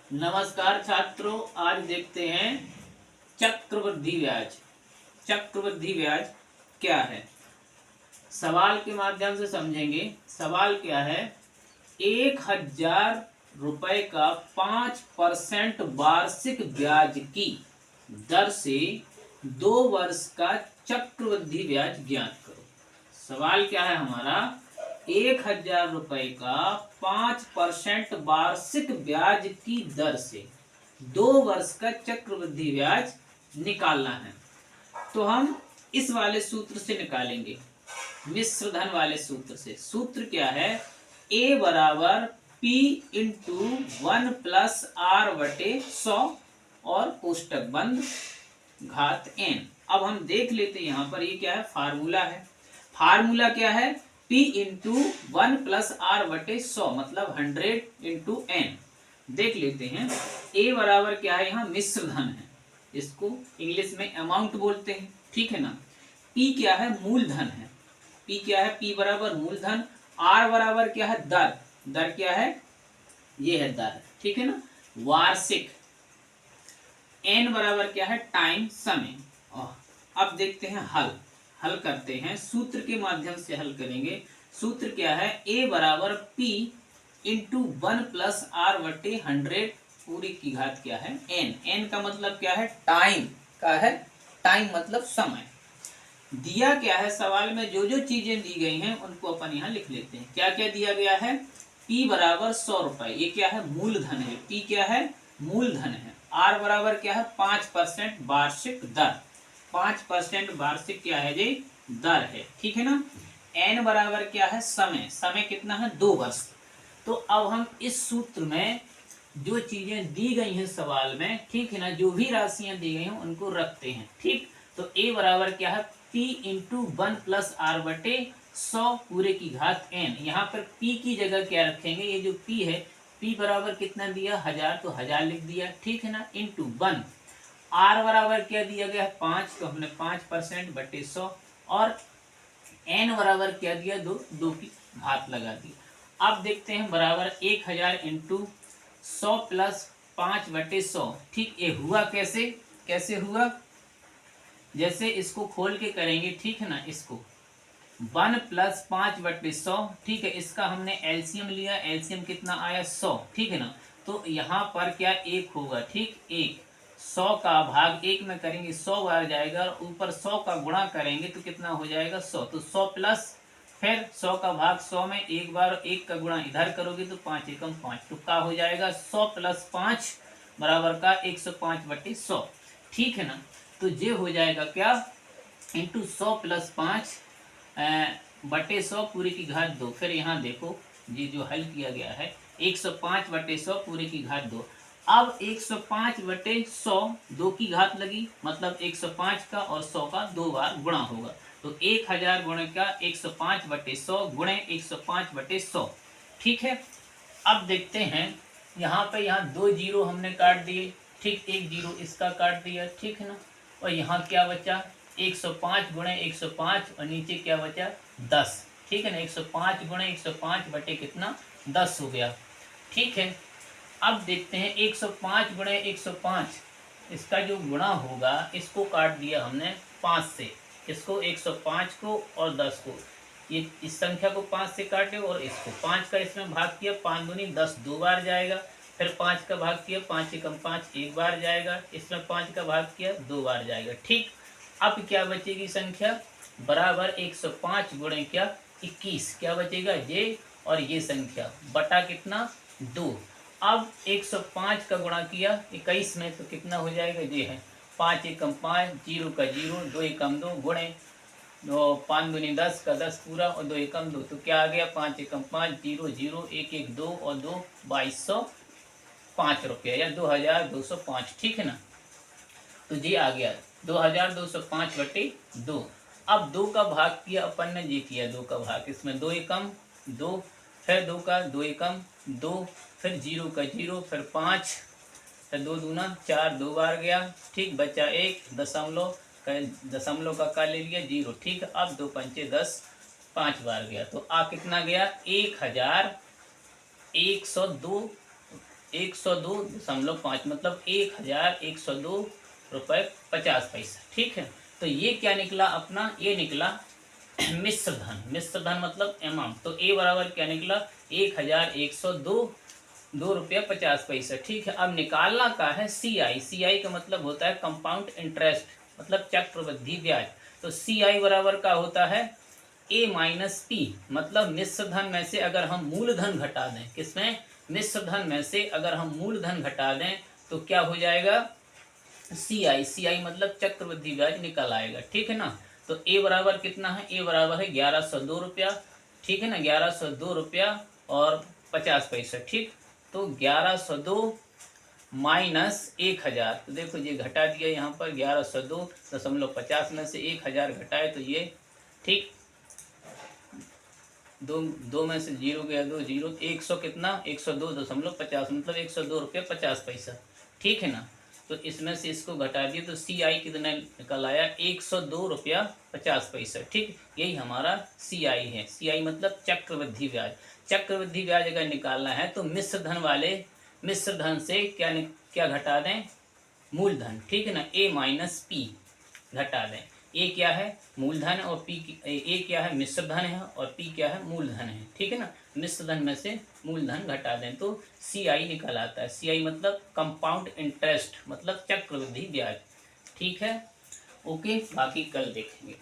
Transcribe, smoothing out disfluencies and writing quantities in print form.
नमस्कार छात्रों, आज देखते हैं चक्रवृद्धि ब्याज। चक्रवृद्धि ब्याज क्या है, सवाल के माध्यम से समझेंगे। सवाल क्या है, 1,000 रुपए का 5% वार्षिक ब्याज की दर से 2 वर्ष का चक्रवृद्धि ब्याज ज्ञात करो। सवाल क्या है हमारा, 1,000 रुपए का 5% वार्षिक ब्याज की दर से 2 वर्ष का चक्रवृद्धि ब्याज निकालना है। तो हम इस वाले सूत्र से निकालेंगे, मिश्र धन वाले सूत्र से। सूत्र क्या है, ए बराबर पी इंटू 1+r/100 और कोष्टक बंद घात n। अब हम देख लेते हैं यहाँ पर ये क्या है, फार्मूला है। फार्मूला क्या है, P इंटू 1+r/100 मतलब 100 × n। देख लेते हैं A बराबर क्या है, यहाँ मिश्र धन है, इसको इंग्लिश में अमाउंट बोलते हैं, ठीक है ना। P क्या है, मूलधन है। P क्या है, P बराबर मूलधन। R बराबर क्या है, दर। दर क्या है, ये है दर, ठीक है ना, वार्षिक। N बराबर क्या है, टाइम, समय। अब देखते हैं हल करते हैं, सूत्र के माध्यम से हल करेंगे। सूत्र क्या है, A बराबर P इंटू 1+r/100 पूरी की घात क्या है, n। n का मतलब क्या है, टाइम का है, टाइम मतलब समय। दिया क्या है, सवाल में जो जो चीजें दी गई हैं उनको अपन यहाँ लिख लेते हैं। क्या क्या दिया गया है, P बराबर 100 रुपए, ये क्या है, मूलधन है। P क्या है, मूलधन है। R बराबर क्या है, 5% वार्षिक दर। 5% वार्षिक क्या है जी, दर है, ठीक है ना। N बराबर क्या है, समय। समय कितना है, 2 वर्ष। तो अब हम इस सूत्र में जो चीजें दी गई हैं सवाल में, ठीक है ना, जो भी राशियां दी गई हैं उनको रखते हैं, ठीक। तो A बराबर क्या है, P इंटू 1+r/100 पूरे की घात n। यहाँ पर P की जगह क्या रखेंगे, ये जो P है, P बराबर कितना दिया, 1000, तो 1000 लिख दिया, ठीक है ना, इंटू 1। R बराबर क्या दिया गया है, 5, तो हमने 5%/100 और n बराबर क्या दिया, 2 की घात लगा दी। अब देखते हैं बराबर 1,000 इंटू 100 प्लस 5/100, ठीक। ये हुआ कैसे, कैसे हुआ, जैसे इसको खोल के करेंगे, ठीक है ना। इसको 1+5/100, ठीक है, इसका हमने एलसीएम लिया, एलसीएम कितना आया, 100, ठीक है ना। तो यहाँ पर क्या एक होगा, ठीक, एक। 100 का भाग 1 में करेंगे 100 बार जाएगा, और ऊपर 100 का गुणा करेंगे तो कितना हो जाएगा, 100। तो 100 प्लस फिर 100 का भाग 100 में एक बार, 1 का गुणा इधर करोगे तो 5 एकम 5, तो क्या हो जाएगा, 100 + 5 बराबर का 105/100, ठीक है ना। तो ये हो जाएगा क्या, इंटू 100 + 5 बटे 100 पूरी की घात 2। फिर यहाँ देखो ये जो हल किया गया है, 105/100 पूरी की घात 2। अब 105/100 2 की घात लगी, मतलब 105 का और 100 का 2 बार गुणा होगा। तो 1,000 गुणे का 105/100 गुणे 105/100, ठीक है। अब देखते हैं यहाँ पे, यहाँ 2 जीरो हमने काट दिए, ठीक, 1 जीरो इसका काट दिया, ठीक है ना। और यहाँ क्या बचा, 105 गुणे 105 और नीचे क्या बचा, 10, ठीक है ना। 105 गुणे 105 बटे कितना, 10 हो गया, ठीक है। अब देखते हैं 105 गुणे 105, इसका जो गुणा होगा, इसको काट दिया हमने 5 से, इसको 105 को और 10 को, ये इस संख्या को 5 से काटे और इसको 5 का इसमें भाग किया, 5 दूनी 10 2 बार जाएगा। फिर 5 का भाग किया, 5 एकम 5 एक बार जाएगा, इसमें 5 का भाग किया 2 बार जाएगा, ठीक। अब क्या बचेगी संख्या, बराबर 105 गुणे क्या, 21, क्या बचेगा ये और ये संख्या बटा कितना, 2। अब 105 का गुणा किया 21 में तो कितना हो जाएगा, ये है 5 एकम 5, 0 का 0, 2 एकम 2 गुणे 5 दूनी 10 का 10 पूरा और 2 एकम 2, तो क्या आ गया, 5 एकम 5, 0 0 1 1 2 और 2 2205 रुपये या 2205, ठीक है ना। तो ये आ गया 2205/2। अब 2 का भाग किया अपन ने, ये किया 2 का भाग, इसमें 2 एकम 2, फिर 2 का 2 एकम 2, फिर 0 का 0, फिर 5, फिर 2 दूना 4 2 बार गया, ठीक, बचा 1 दशमलव, दशमलव का ले लिया 0, ठीक। अब 2 पंचे 10 5 बार गया, तो आ कितना गया, 1,102 102.5 मतलब 1102 रुपये 50 पैसा। ठीक है, तो ये क्या निकला अपना, ये निकला मिश्र धन। मिश्र धन मतलब अमाउंट, तो ए बराबर क्या निकला 1102 रुपया 50 पैसा। ठीक है, अब निकालना का है सी आई। सी आई का मतलब होता है कंपाउंड इंटरेस्ट, मतलब चक्रवृद्धि ब्याज। तो सी आई बराबर का होता है ए माइनस पी, मतलब मिश्र धन में से अगर हम मूलधन घटा दें, किसमें, मिश्र धन में से अगर हम मूलधन घटा दें तो क्या हो जाएगा, सी आई। सी आई मतलब चक्रवृद्धि ब्याज निकल आएगा। ठीक है ना, तो ए बराबर कितना है, ए बराबर है 1102 रुपया। ठीक है ना, 1102 रुपया और 50 पैसा। ठीक, तो 1102 - 1000, तो देखो ये घटा दिया यहाँ पर 1102.50 में से 1000 घटाए तो ये, ठीक, दो दो में से जीरो गया, दो जीरो, 100 कितना, 102.50 मतलब 102 रुपये 50 पैसा। ठीक है ना, तो इसमें से इसको घटा दिए तो सी आई कितना निकल आया 102 रुपया 50 पैसा। ठीक, यही हमारा सी आई है। सी आई मतलब चक्रवृद्धि ब्याज। चक्रवृद्धि ब्याज अगर निकालना है तो मिश्र धन से क्या घटा दें, मूलधन। ठीक है ना, ए माइनस पी घटा दें। ए क्या है, मूलधन, और पी, ए क्या है मिश्र धन है, और पी क्या है, मूलधन है। ठीक है ना, मिश्र धन में से मूलधन घटा दें तो सी आई निकल आता है। सी आई मतलब कंपाउंड इंटरेस्ट, मतलब चक्रवृद्धि ब्याज। ठीक है, ओके, बाकी कल देखेंगे।